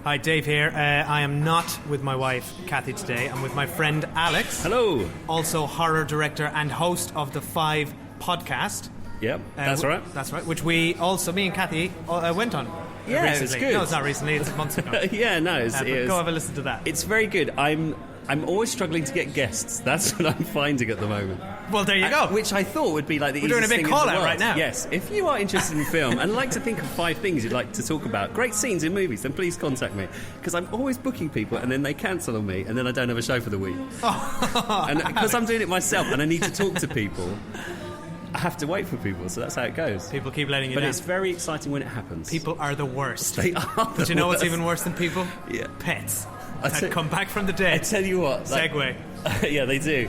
Hi, Dave here. I am not with my wife, Kathy, today. I'm with my friend, Alex. Hello. Also horror director and host of the 5 podcast. Yep, that's right. That's right, which me and Kathy went on Yeah, recently. it's good. No, it's not recently, it's months ago. Yeah, no, go have a listen to that. It's very good. I'm always struggling to get guests. That's what I'm finding at the moment. Well, there you go. Which I thought would be like the We're easiest doing a big thing in the call-out world. right now. Yes, if you are interested in film and like to think of 5 things you'd like to talk about, great scenes in movies, then please contact me. Because I'm always booking people and then they cancel on me and then I don't have a show for the week. And because I'm doing it myself and I need to talk to people, I have to wait for people, so that's how it goes. People keep letting you down. But it's very exciting when it happens. People are the worst. They are. But you know what's even worse than people? Yeah. Pets. That come back from the dead. I tell you what. Segway. Yeah, they do.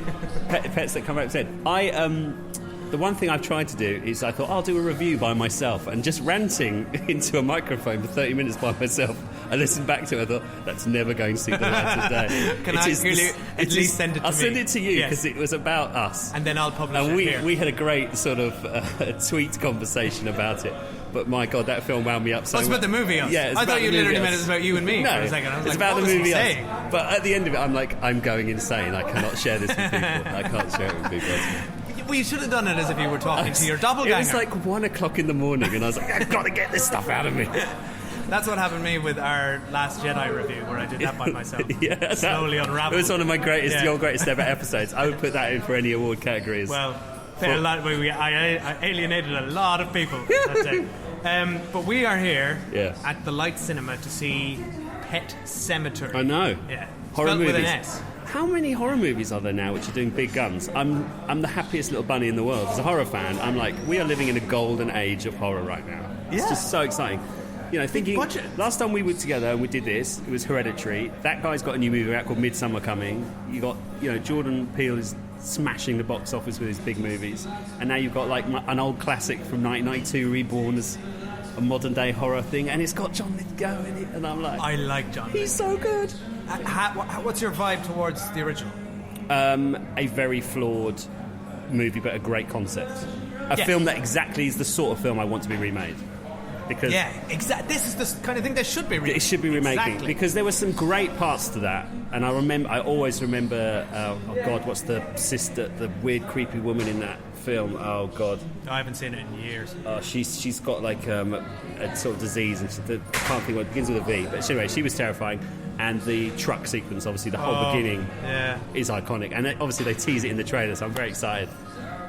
Pets that come back from the dead. The one thing I've tried to do is I thought I'll do a review by myself and just ranting into a microphone for 30 minutes by myself. I listened back to it. I thought that's never going to see the light of day. Can I at least send it to me? I'll send it to you because it was about us, and then I'll publish it. And we had a great sort of tweet conversation about it. But my God, that film wound me up so much. It's about the movie Us. Yeah, I thought you literally meant it was about you and me no, for a second. I was it's like, about what the movie Us. But at the end of it, I'm like, I'm going insane. I cannot share this with people. I can't share it with people. Well, you should have done it as if you were talking to your doppelganger. It was like 1 o'clock in the morning, and I was like, I've got to get this stuff out of me. That's what happened to me with our Last Jedi review, where I did that by myself. Yeah, slowly unraveled. It was one of my your greatest ever episodes. I would put that in for any award categories. Well, I alienated a lot of people that day. But we are here at the Light Cinema to see Pet Sematary. I know. Yeah. Horror Spelled movies. with an S. How many horror movies are there now which are doing big guns? I'm the happiest little bunny in the world. As a horror fan, I'm like, we are living in a golden age of horror right now. It's just so exciting. You know, thinking last time we were together and we did this, it was Hereditary. That guy's got a new movie out called Midsummer coming. You got, Jordan Peele is smashing the box office with his big movies, and now you've got like an old classic from 1992 reborn as a modern day horror thing, and it's got John Lithgow in it, and I'm like, I like John. He's so good. What's your vibe towards the original? A very flawed movie, but a great concept. A film that exactly is the sort of film I want to be remade. Because exactly. This is the kind of thing that should be remade. It should be remaking because there were some great parts to that, and I always remember. What's the sister, the weird, creepy woman in that film? Oh God, I haven't seen it in years. She's got like a sort of disease, and I can't think what it begins with a V. But anyway, she was terrifying. And the truck sequence, obviously, the whole beginning is iconic, and obviously they tease it in the trailer, so I'm very excited.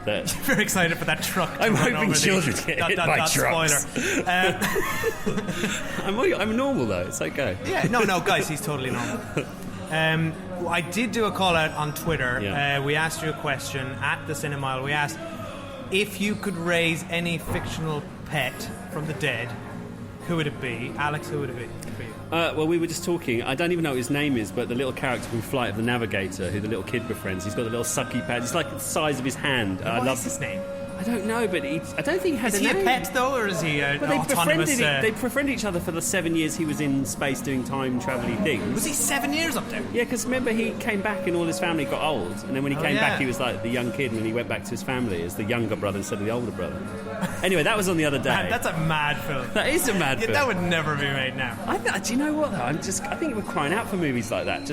Very excited for that truck. I'm hoping children get hit by trucks. I'm normal though. It's okay. Yeah, no, guys, he's totally normal. I did do a call out on Twitter. Yeah. We asked you a question at the Cinemile. We asked if you could raise any fictional pet from the dead, who would it be? Alex, who would it be for you? Well, we were just talking. I don't even know what his name is, but the little character from Flight of the Navigator, who the little kid befriends, he's got a little sucky pad. It's like the size of his hand. What is his name? I don't know, but I don't think he has a name. Is he a pet, though, or is he an autonomous... They befriended each other for the 7 years he was in space doing time-travel-y things. Was he 7 years up there? Yeah, because remember, he came back and all his family got old, and then when he came back, he was like the young kid, and then he went back to his family as the younger brother instead of the older brother. Anyway, that was on the other day. Man, that's a mad film. That is a mad film. That would never be made now. Do you know what, though? I think we're crying out for movies like that.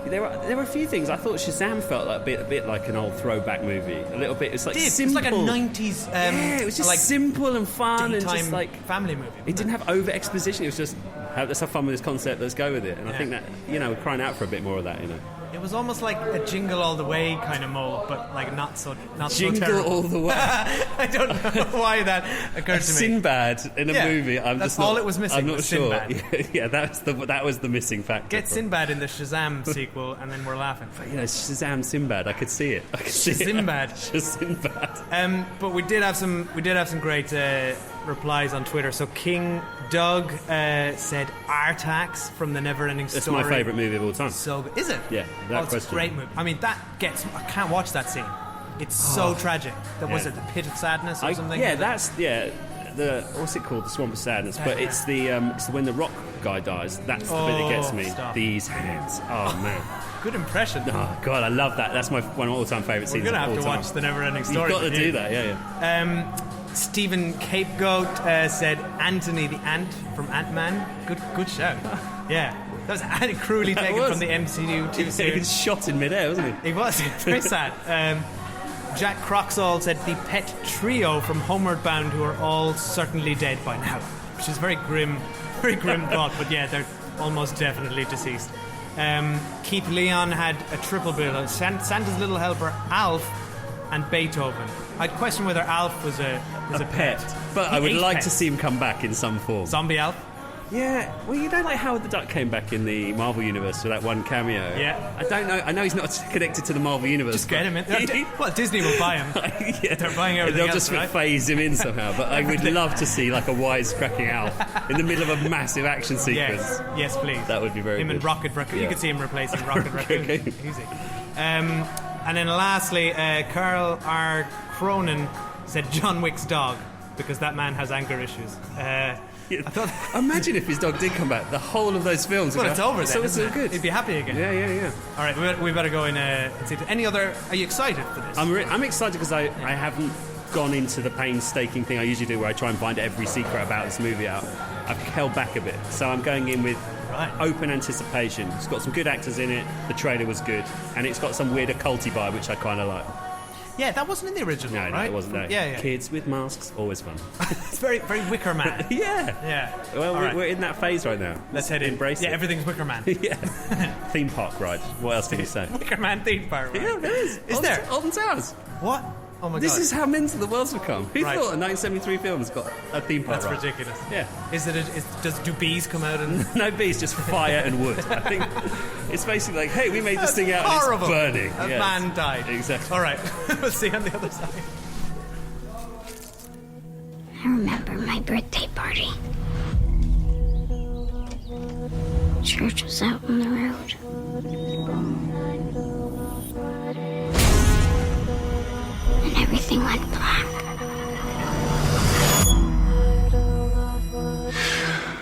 There were a few things. I thought Shazam felt like a bit like an old throwback movie. A little bit. It's like simple. It's like a 90s. It was just like simple and fun and just like family movie. It didn't have over exposition. It was just let's have fun with this concept. Let's go with it. And I think that we're crying out for a bit more of that. It was almost like a Jingle All the Way kind of mode, but like not so Jingle terrible. All the Way. I don't know why that occurred to me. Sinbad in a movie. That's all it was missing. I'm not sure. Sinbad. Yeah, that was the missing factor. Get Sinbad in the Shazam sequel, and then we're laughing. But, Shazam Sinbad. I could see it. Sinbad. Sinbad. But we did have some great replies on Twitter. So King Doug said Artax from the Neverending Story. It's my favourite movie of all time. So good. Is it? Yeah, it's a great movie. I mean, I can't watch that scene. It's so tragic. Was it the Pit of Sadness or something? Yeah, that's what's it called? The Swamp of Sadness. But it's the when the rock guy dies. That's the bit that gets me. Stop. These hands. Oh man. Good impression. Oh god, I love that. That's one of my all-time favourite scenes. We're gonna have to watch the Neverending Story. You've got to do that. Yeah. Stephen Capegoat said Anthony the Ant from Ant-Man. Good shout. Yeah. That was cruelly taken from the MCU 2 series. He was shot in midair, wasn't he? He was. Very sad. Jack Croxall said the pet trio from Homeward Bound who are all certainly dead by now. Which is very grim thought, but yeah, they're almost definitely deceased. Keith Leon had a triple bill. Santa's Little Helper, Alf, and Beethoven. I'd question whether Alf was a pet. But I would like to see him come back in some form. Zombie Alf? Yeah, well, you know, like Howard the Duck came back in the Marvel Universe for that one cameo. Yeah. I don't know. I know he's not connected to the Marvel Universe. Just get him in. Well, Disney will buy him. Yeah. They're buying everything They'll else, just right? phase him in somehow. But I would love to see like a wisecracking Alf in the middle of a massive action sequence. Yes, please. That would be very him good. And Rocket Raccoon. Yeah. You could see him replacing Rocket Raccoon. Okay. Easy. And then lastly, Carl R. Cronin said John Wick's dog, because that man has anger issues. I thought, imagine if his dog did come back. The whole of those films. Well, it's over then. So it's all good. He'd be happy again. Yeah. All right, we better go in and see. Any other? Are you excited for this? I'm excited because I haven't gone into the painstaking thing I usually do, where I try and find every secret about this movie out. I've held back a bit, so I'm going in with open anticipation. It's got some good actors in it. The trailer was good, and it's got some weird occulty vibe, which I kind of like. Yeah, that wasn't in the original, right? No, it wasn't. No. Yeah. Kids with masks, always fun. It's very, very Wicker Man. Yeah. Well, we're in that phase right now. Let's head in. Embrace it. Yeah, everything's Wicker Man. Yeah. Theme park ride. What else can you say? Wicker Man theme park ride. Yeah, there is. Is there? Alton Towers. What? Oh my God. This is how mental the world's become. Who thought a 1973 film has got a theme park That's ride? ridiculous. Yeah. Do bees come out and... No bees, just fire and wood. I think it's basically like, hey, we made this thing out horrible. And it's burning. A man died. Exactly. All right. We'll see you on the other side. I remember my birthday party. Church was out on the road. And everything went black.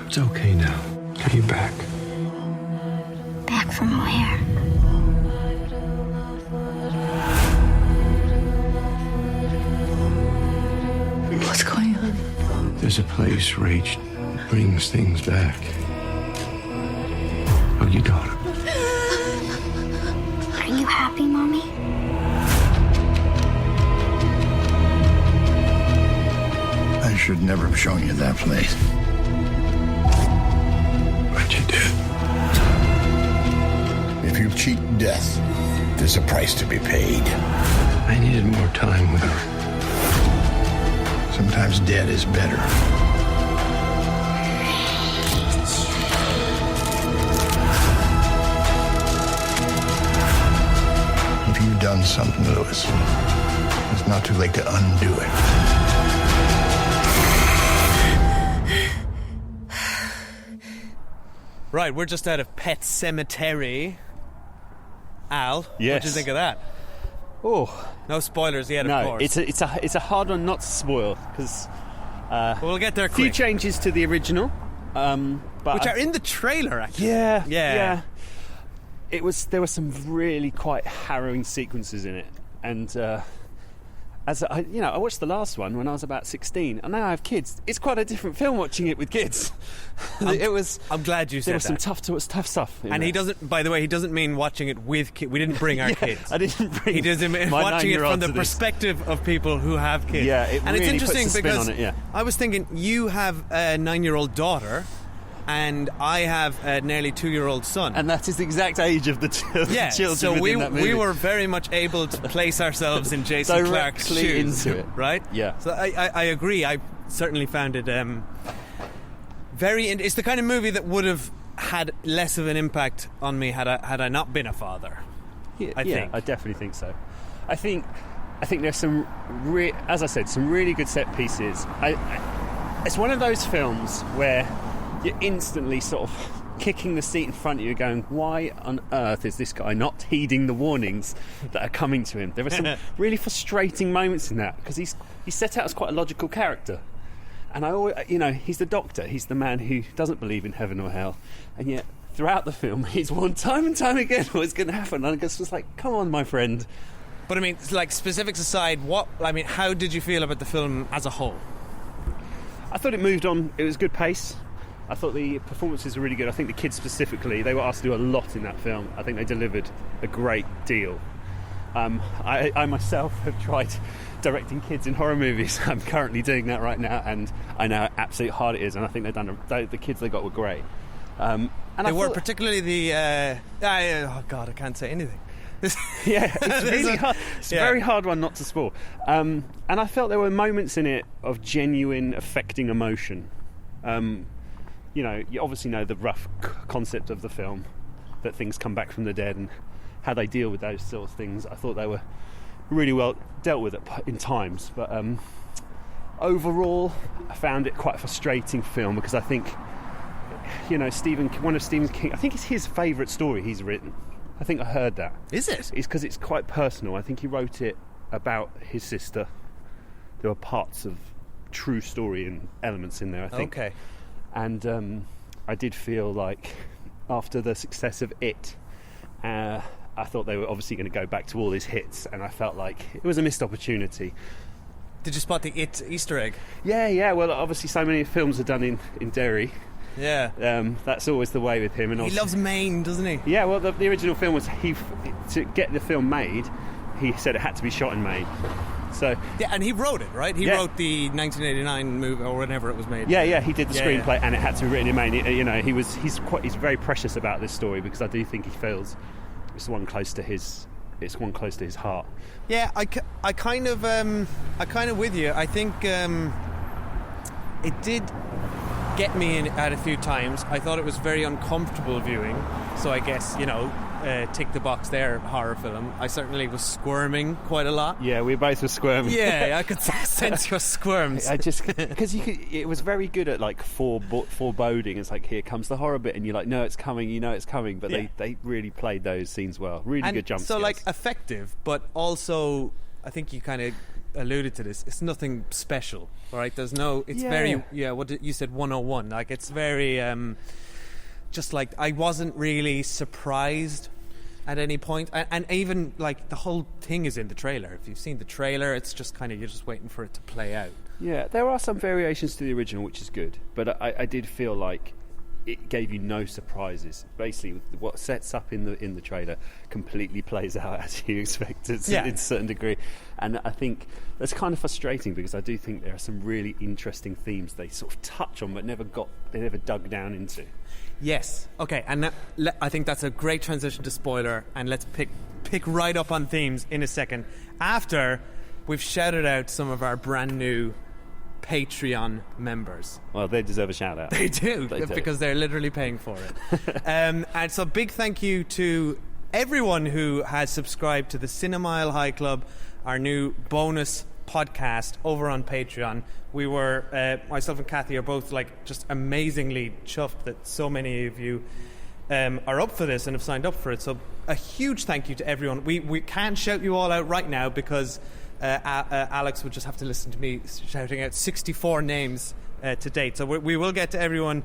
It's okay now. Are you back? Back from where? What's going on? There's a place Rach brings things back. Oh, your daughter. Are you happy, Mommy? I should never have shown you that place. But you did. If you cheat death, there's a price to be paid. I needed more time with her. Sometimes dead is better. If you've done something, Lewis, it's not too late to undo it. Right, we're just out of Pet Sematary. Al, yes. What do you think of that? Oh, no spoilers yet, no, of course. it's a hard one not to spoil because we'll get there a few quick. changes to the original, but Which are in the trailer, actually. Yeah. There were some really quite harrowing sequences in it, and as I watched the last one when I was about 16, and now I have kids. It's quite a different film watching it with kids. I'm glad you said there was that. some tough stuff. And he doesn't. By the way, he doesn't mean watching it with kids. We didn't bring our kids. I didn't bring. He doesn't mean my watching it from the 9-year-old to this. perspective of people who have kids. Yeah, it and really it's interesting puts a spin because on it, yeah. I was thinking you have a 9-year-old daughter. And I have a nearly 2-year-old son. And that is the exact age of the children so within that movie. we were very much able to place ourselves in Jason Clarke's shoes. Into it. Right? Yeah. So I agree. I certainly found it very... It's the kind of movie that would have had less of an impact on me had I not been a father. I think. I definitely think so. I think there's some, as I said, some really good set pieces. It's one of those films where you're instantly sort of kicking the seat in front of you going, why on earth is this guy not heeding the warnings that are coming to him? There are some really frustrating moments in that because he's set out as quite a logical character. And I always, he's the doctor, he's the man who doesn't believe in heaven or hell. And yet, throughout the film, he's warned time and time again what's going to happen. And it's just like, come on, my friend. But I mean, like, specifics aside, how did you feel about the film as a whole? I thought it moved on. It was good pace. I thought the performances were really good. I think the kids specifically, they were asked to do a lot in that film. I think they delivered a great deal. I myself have tried directing kids in horror movies. I'm currently doing that right now, and I know how absolutely hard it is. And I think the kids they got were great. And they were particularly the. Oh God, I can't say anything. Yeah, it's really hard. It's a very hard one not to spoil. And I felt there were moments in it of genuine affecting emotion. You know, you obviously know the rough concept of the film, that things come back from the dead and how they deal with those sort of things. I thought they were really well dealt with in times, but overall I found it quite a frustrating film because I think, you know, one of Stephen King, I think it's his favourite story he's written. I think I heard that. Is it? It's because it's quite personal. I think he wrote it about his sister. There were parts of true story and elements in there, I think. Okay. And I did feel like after the success of It, I thought they were obviously going to go back to all his hits, and I felt like it was a missed opportunity. Did you spot the It Easter egg? Yeah. Well, obviously so many films are done in Derry. Yeah. That's always the way with him. And he loves Maine, doesn't he? Yeah, well, the original film was to get the film made, he said it had to be shot in Maine. So yeah, and he wrote it, right? He wrote the 1989 movie or whenever it was made. Yeah, he did the screenplay, and it had to be written in Maine. You know, he's very precious about this story because I do think he feels it's one close to his heart. Yeah, I kind of with you. I think it did get me in at a few times. I thought it was very uncomfortable viewing, so I guess, you know, tick the box there, horror film. I certainly was squirming quite a lot. Yeah, we both were squirming. Yeah, I could sense your squirms. I just because it was very good at like foreboding. It's like, here comes the horror bit, and you're like, no, it's coming. You know, it's coming. But they really played those scenes well. Really good jump scares. So like effective, but also I think you kind of alluded to this. It's nothing special, all right? There's no. It's very What you said 101. Like it's very just like I wasn't really surprised at any point, and even like the whole thing is in the trailer. If you've seen the trailer, it's just kind of you're just waiting for it to play out. Yeah, there are some variations to the original, which is good, but I did feel like it gave you no surprises. Basically, what sets up in the trailer completely plays out as you expect it in a certain degree, and I think that's kind of frustrating because I do think there are some really interesting themes they sort of touch on, but never dug down into. Yes. Okay, and I think that's a great transition to spoiler, and let's pick right up on themes in a second after we've shouted out some of our brand new Patreon members. Well, they deserve a shout out. They do, because they're literally paying for it. And so big thank you to everyone who has subscribed to the Cinemile High Club, our new bonus podcast over on Patreon. We were myself and Kathy are both like just amazingly chuffed that so many of you are up for this and have signed up for it. So a huge thank you to everyone. We can't shout you all out right now because Alex would just have to listen to me shouting out 64 names to date. So we will get to everyone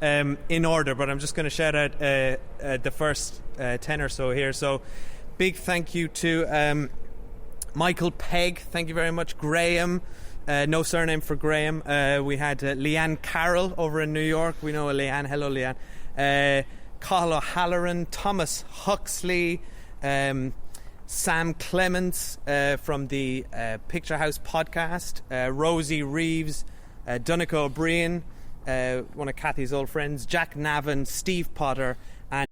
in order, but I'm just going to shout out the first 10 or so here. So big thank you to Michael Pegg, thank you very much. Graham, no surname for Graham. We had Leanne Carroll over in New York. We know a Leanne. Hello, Leanne. Carl O'Halloran, Thomas Huxley, Sam Clements from the Picture House podcast, Rosie Reeves, Donica O'Brien, one of Kathy's old friends, Jack Navin, Steve Potter, and...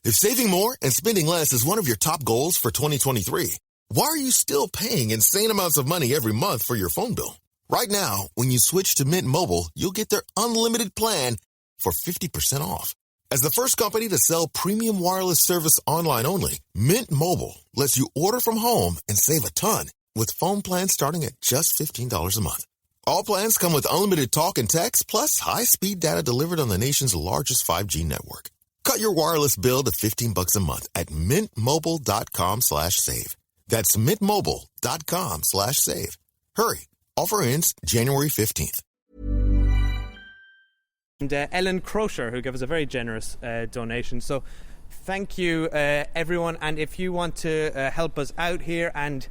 If saving more and spending less is one of your top goals for 2023, why are you still paying insane amounts of money every month for your phone bill? Right now, when you switch to Mint Mobile, you'll get their unlimited plan for 50% off. As the first company to sell premium wireless service online only, Mint Mobile lets you order from home and save a ton with phone plans starting at just $15 a month. All plans come with unlimited talk and text, plus high-speed data delivered on the nation's largest 5G network. Cut your wireless bill to $15 a month at mintmobile.com/save. That's mintmobile.com/save. Hurry. Offer ends January 15th. And Ellen Crocher, who gave us a very generous donation. So thank you, everyone. And if you want to help us out here and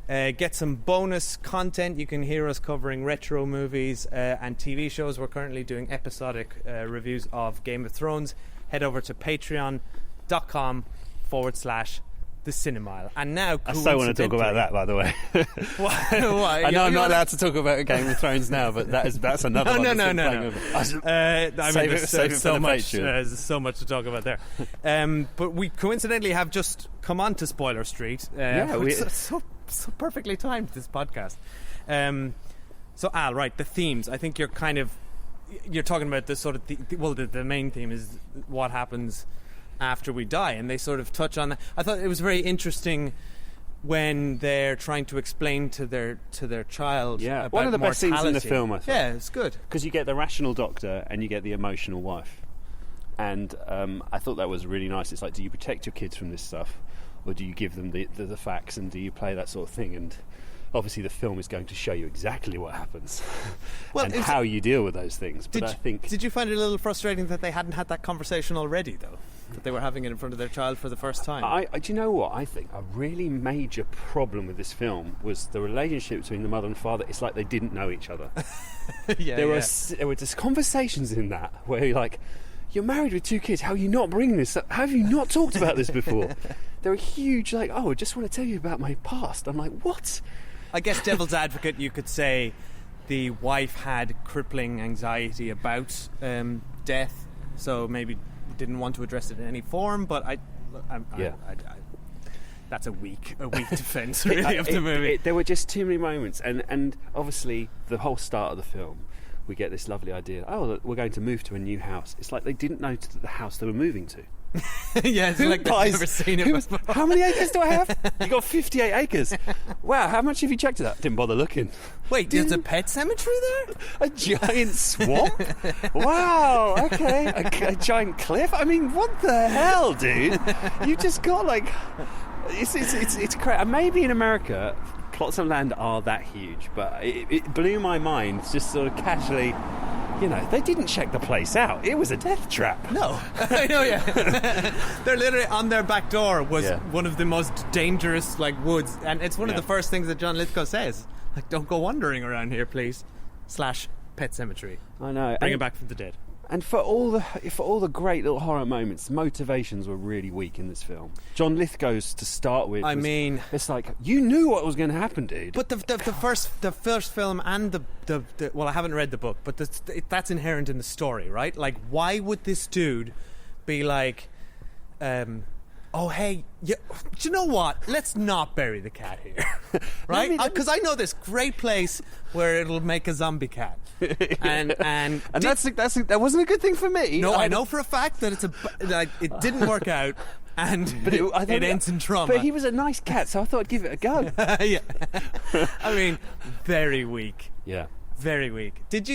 Get some bonus content. You can hear us covering retro movies and TV shows. We're currently doing episodic reviews of Game of Thrones. Head over to patreon.com/The Cinemile. And now, I so want to talk about that, by the way. Why? I know I'm not allowed to talk about Game of Thrones now, but that's another one. No. Save it for the Patreon. There's so much to talk about there. But we coincidentally have just come on to Spoiler Street. So perfectly timed, this podcast. So Al, right, the themes. I think you're talking about the sort of the main theme is what happens after we die, and they sort of touch on that. I thought it was very interesting when they're trying to explain to their child about one of the best scenes in the mortality. film, I thought. Yeah, it's good because you get the rational doctor and you get the emotional wife, and I thought that was really nice. It's like, do you protect your kids from this stuff, or do you give them the facts, and do you play that sort of thing? And obviously the film is going to show you exactly what happens and how you deal with those things. But did you find it a little frustrating that they hadn't had that conversation already, though? That they were having it in front of their child for the first time? Do you know what? I think a really major problem with this film was the relationship between the mother and father. It's like they didn't know each other. There were just conversations in that where you're like, you're married with 2 kids, how are you not bringing this up? How have you not talked about this before? They're a huge, like, I just want to tell you about my past. I'm like, what? I guess devil's advocate, you could say the wife had crippling anxiety about death, so maybe didn't want to address it in any form, but that's a weak defence, really, of the movie. There were just too many moments, and obviously the whole start of the film, we get this lovely idea, we're going to move to a new house. It's like they didn't know the house they were moving to. Yeah, it's like they've never seen it before. How many acres do I have? You got 58 acres. Wow, how much have you checked it out? Didn't bother looking. Wait, there's a pet cemetery there? A giant swamp? Wow, okay. A giant cliff? I mean, what the hell, dude? You just got like... It's crazy. And maybe in America, plots of land are that huge, but it blew my mind just sort of casually... You know, they didn't check the place out. It was a death trap. No. I know, yeah. They're literally on their back door was one of the most dangerous, woods. And it's one of the first things that John Lithgow says. Like, don't go wandering around here, please. / pet cemetery. I know. Bring it back from the dead. And for all the great little horror moments, motivations were really weak in this film. John Lithgow's to start with. It's like you knew what was going to happen, dude. But the first film and the well, I haven't read the book, but that's inherent in the story, right? Like, why would this dude be like, oh hey, do you know what? Let's not bury the cat here, right? Because I know this great place where it'll make a zombie cat. And that wasn't a good thing for me. No, I know for a fact that it didn't work out, and it ends in trauma. But he was a nice cat, so I thought I'd give it a go. Yeah, I mean, very weak. Yeah, very weak. Did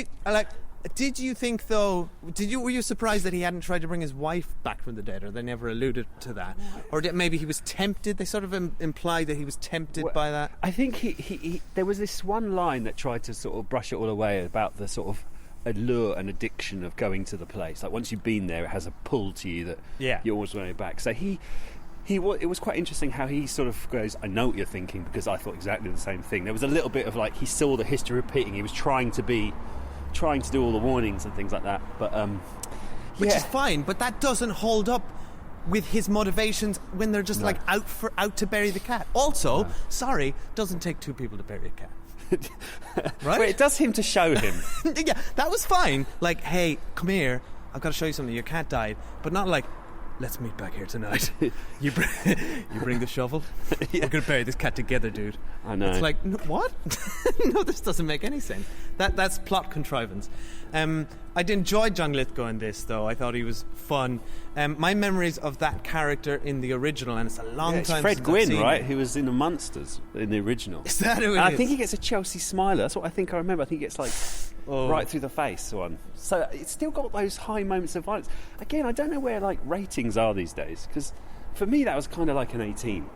you think though? Were you surprised that he hadn't tried to bring his wife back from the dead, or they never alluded to that, or maybe he was tempted? They sort of implied that he was tempted by that. I think he there was this one line that tried to sort of brush it all away about the sort of allure and addiction of going to the place. Like once you've been there, it has a pull to you that you always want to go back. So it was quite interesting how he sort of goes, I know what you're thinking, because I thought exactly the same thing. There was a little bit of like he saw the history repeating. He was trying to do all the warnings and things like that, but which is fine, but that doesn't hold up with his motivations when they're just out to bury the cat. Also, doesn't take 2 people to bury a cat. Right? But it does him to show him. Yeah, that was fine. Like, hey, come here, I've got to show you something. Your cat died, but not like, let's meet back here tonight. You bring the shovel. We're going to bury this cat together, dude. I know. It's like, what? No, this doesn't make any sense. That's plot contrivance. I'd enjoyed John Lithgow in this, though. I thought he was fun. My memories of that character in the original, and it's a long time since Fred Gwynne, I've seen right? him. Who was in the Munsters in the original. Is that who it is? I think he gets a Chelsea smiler. That's what I think I remember. I think he gets like right through the face one. So it's still got those high moments of violence. Again, I don't know where like ratings are these days, because for me that was kind of like an 18.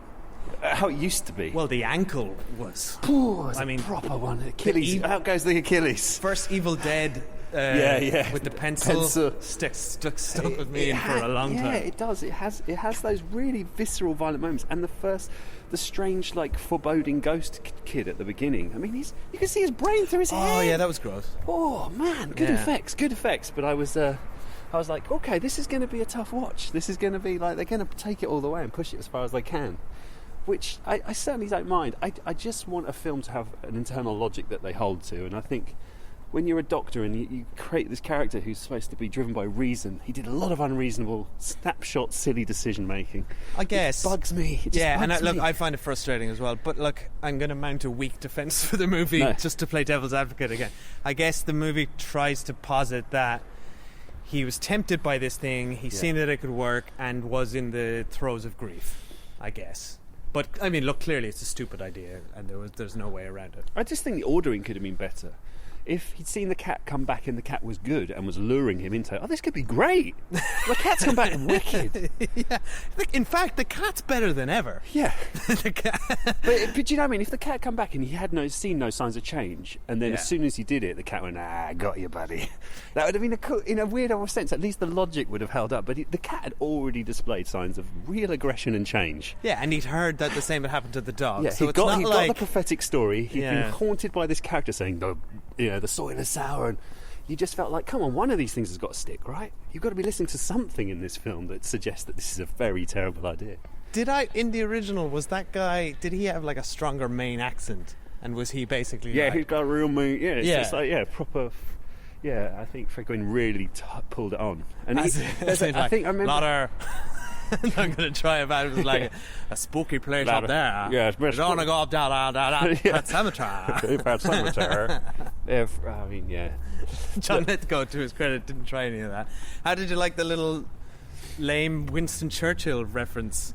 How it used to be. Well, the ankle was. I mean, proper one. Achilles. Out goes the Achilles. First Evil Dead with the pencil. Stuck with me for a long time. Yeah, it does. It has those really visceral, violent moments. And the strange, like, foreboding ghost kid at the beginning. I mean, you can see his brain through his head. Oh, yeah, that was gross. Oh, man, good effects. But I was like, okay, this is going to be a tough watch. This is going to be like, they're going to take it all the way and push it as far as they can. Which I certainly don't mind. I just want a film to have an internal logic that they hold to. And I think when you're a doctor and you create this character who's supposed to be driven by reason, he did a lot of unreasonable, snapshot, silly decision making. I guess. It bugs me. I find it frustrating as well. But look, I'm going to mount a weak defence for the movie just to play devil's advocate again. I guess the movie tries to posit that he was tempted by this thing, he's seen that it could work, and was in the throes of grief, I guess. But, I mean, look, clearly it's a stupid idea, and there's no way around it. I just think the ordering could have been better. If he'd seen the cat come back and the cat was good and was luring him into, this could be great. The cat's come back wicked. Yeah. In fact, the cat's better than ever. Yeah. The cat. But do you know what I mean? If the cat come back and he had seen no signs of change, and then as soon as he did it, the cat went, got you, buddy. That would have been in a weird sense. At least the logic would have held up. But the cat had already displayed signs of real aggression and change. Yeah, and he'd heard that the same had happened to the dog. Yeah, so he got the prophetic story. He'd been haunted by this character saying, the soil is sour, and you just felt like, come on, one of these things has got to stick, right? You've got to be listening to something in this film that suggests that this is a very terrible idea. In the original, was that guy, did he have like a stronger main accent? And was he basically he's got a real main, just like, proper, I think Fredwin really pulled it on. And I remember... Lauder. I'm going to try it out. It was like a spooky place up there. Yeah, it's you don't want to go up that cemetery. Pet Sematary. I mean, yeah. John Lithgow, to his credit, didn't try any of that. How did you like the little lame Winston Churchill reference?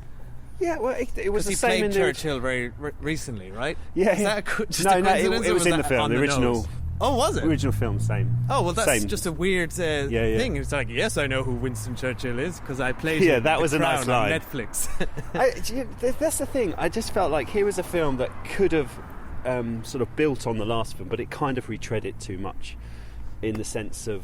Yeah, well, it was the he same played Churchill very recently, right? Yeah. Is that just no, a coincidence? it was in the film, the original. Nose? Oh, was it? Original film, same. Oh, well, that's same. just a weird thing. It's like, yes, I know who Winston Churchill is because I played him that was a nice line on Netflix. That's the thing. I just felt like here was a film that could have sort of built on the last film, but it kind of retread it too much in the sense of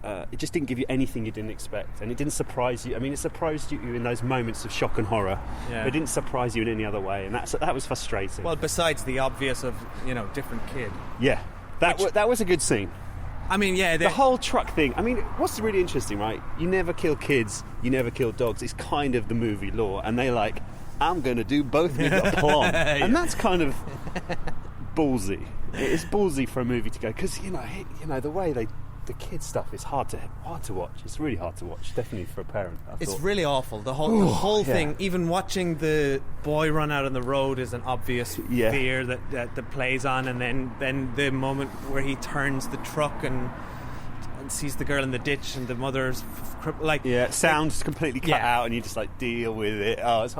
it just didn't give you anything you didn't expect, and it didn't surprise you. I mean, it surprised you in those moments of shock and horror, but it didn't surprise you in any other way, and that was frustrating. Well, besides the obvious of, different kid. Yeah. That was a good scene. I mean, the whole truck thing. I mean, what's really interesting, right? You never kill kids, you never kill dogs. It's kind of the movie law, and they're like, I'm going to do both with a plum. And that's kind of ballsy. It's ballsy for a movie to go, because the way the kid stuff is hard to watch. It's really hard to watch, definitely for a parent. It's really awful. The whole thing. Even watching the boy run out on the road is an obvious fear that plays on, and then the moment where he turns the truck and sees the girl in the ditch and the mother's sounds completely cut out, and you just like deal with it.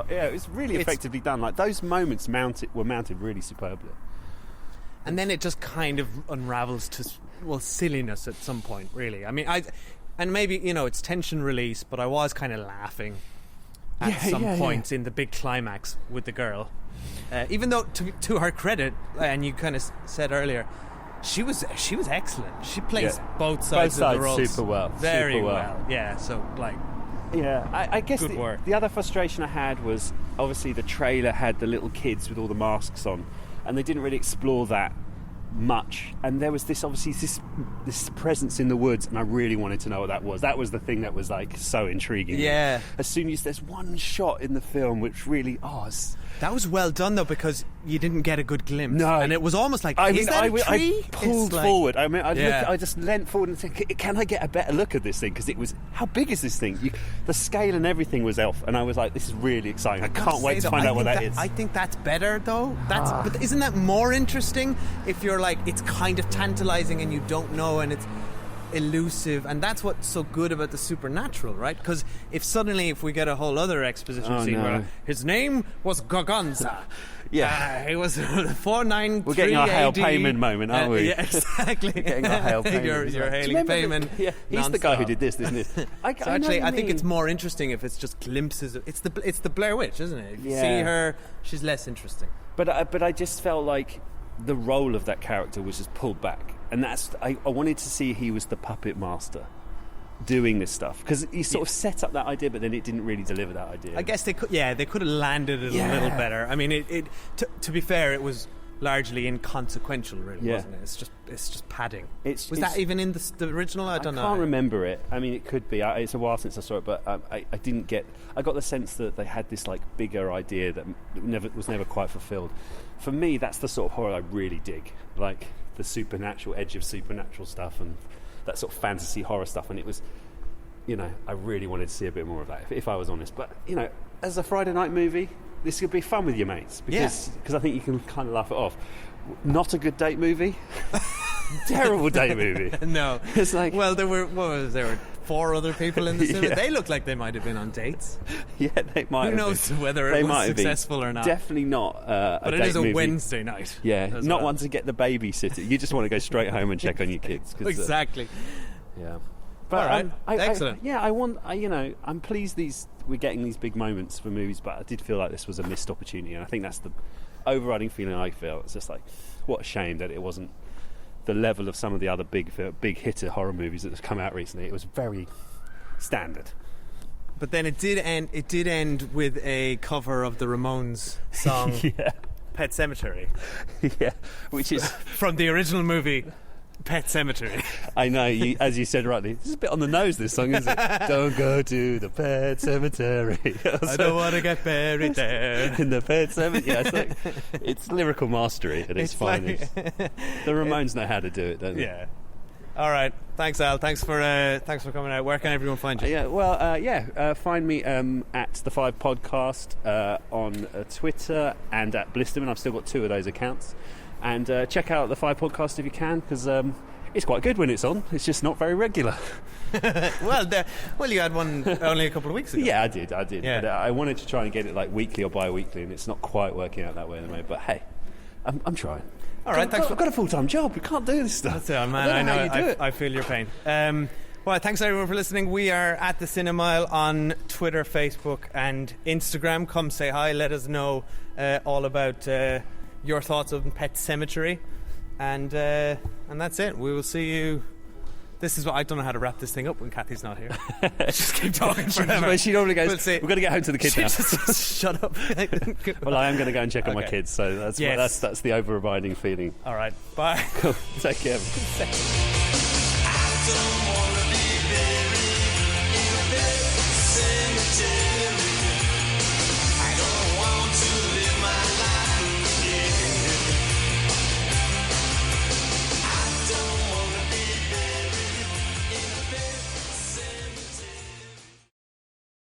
It's really effectively done. Like those moments were mounted really superbly. And then it just kind of unravels to silliness at some point, really. I mean, maybe, it's tension release, but I was kind of laughing at some points in the big climax with the girl. Even though, to her credit, and you kind of said earlier, she was excellent. She plays both sides of the roles super well. Very well. Yeah, so, like... Yeah, I guess good work. The other frustration I had was, obviously, the trailer had the little kids with all the masks on, and they didn't really explore that much, and there was this presence in the woods, and I really wanted to know what that was. That was the thing that was like so intriguing. Yeah. As soon as there's one shot in the film which really that was well done though, because you didn't get a good glimpse. No, and it was almost like, is that a tree? I pulled forward. I mean, I just leant forward and said, "Can I get a better look at this thing?" Because it was, how big is this thing? The scale and everything was off, and I was like, "This is really exciting. I can't wait to find out what that is." I think that's better though. But isn't that more interesting if you're like, it's kind of tantalizing and you don't know, and it's elusive, and that's what's so good about the supernatural, right? Because if we get a whole other exposition scene where his name was Gorgonza, he was 493 We're getting our Hail AD. Payman moment, aren't we? Yeah, exactly. We're getting our Hail Payman. You're hailing Payman. He's the guy who did this, isn't it? I think it's more interesting if it's just glimpses. It's the Blair Witch, isn't it? If you see her, she's less interesting. But I just felt like the role of that character was just pulled back, and I wanted to see he was the puppet master doing this stuff, because he sort of set up that idea, but then it didn't really deliver that idea. I guess they could have landed it a little better. I mean, to be fair, it was largely inconsequential, really, wasn't it? It's just padding. Was that even in the original? I don't know. I can't remember it. I mean, it could be. It's a while since I saw it, but I didn't get. I got the sense that they had this like bigger idea that was never quite fulfilled. For me, that's the sort of horror I really dig, like the supernatural edge of supernatural stuff and that sort of fantasy horror stuff. And it was, I really wanted to see a bit more of that, if I was honest. But as a Friday night movie, this could be fun with your mates, because I think you can kind of laugh it off. Not a good date movie. Terrible date movie. No. It's like, well, there were 4 other people in the cinema. They looked like they might have been on dates. Yeah, they might. Who knows whether it was successful or not? Definitely not. But it is a Wednesday night. Yeah, not one to get the babysitter. You just want to go straight home and check on your kids. Exactly. Yeah. But all right. Excellent. I'm pleased we're getting these big moments for movies, but I did feel like this was a missed opportunity, and I think that's the overriding feeling I feel. It's just like, what a shame that it wasn't the level of some of the other big hitter horror movies that have come out recently. It was very standard. But then it did end with a cover of the Ramones song Pet Sematary. Yeah, which is from the original movie Pet Sematary. I know, as you said rightly, this is a bit on the nose, this song, isn't it? Don't go to the pet cemetery. I don't want to get buried there. In the pet cemetery. Yeah, it's lyrical mastery at its finest. The Ramones know how to do it, don't they? Yeah. All right. Thanks, Al. Thanks for coming out. Where can everyone find you? Find me at The 5 Podcast on Twitter and at Blisterman. I've still got 2 of those accounts. And check out The 5 Podcast if you can, because it's quite good when it's on. It's just not very regular. well, you had one only a couple of weeks ago. Yeah, I did. Yeah. But I wanted to try and get it like weekly or bi-weekly, and it's not quite working out that way at the moment. But hey, I'm trying. All right, thanks. I've got a full-time job. We can't do this stuff. That's it, man. I know. I feel your pain. Well, thanks everyone for listening. We are at the Cinemile on Twitter, Facebook, and Instagram. Come say hi. Let us know all about your thoughts on Pet Sematary, and that's it. We will see you. This is what I don't know how to wrap this thing up when Kathy's not here. Just keep talking forever. Well, she normally goes, we've got to get home to the kids now. Shut up. Well, I am going to go and check on my kids, so that's the overriding feeling. All right, bye. Cool. Take care. I don't wanna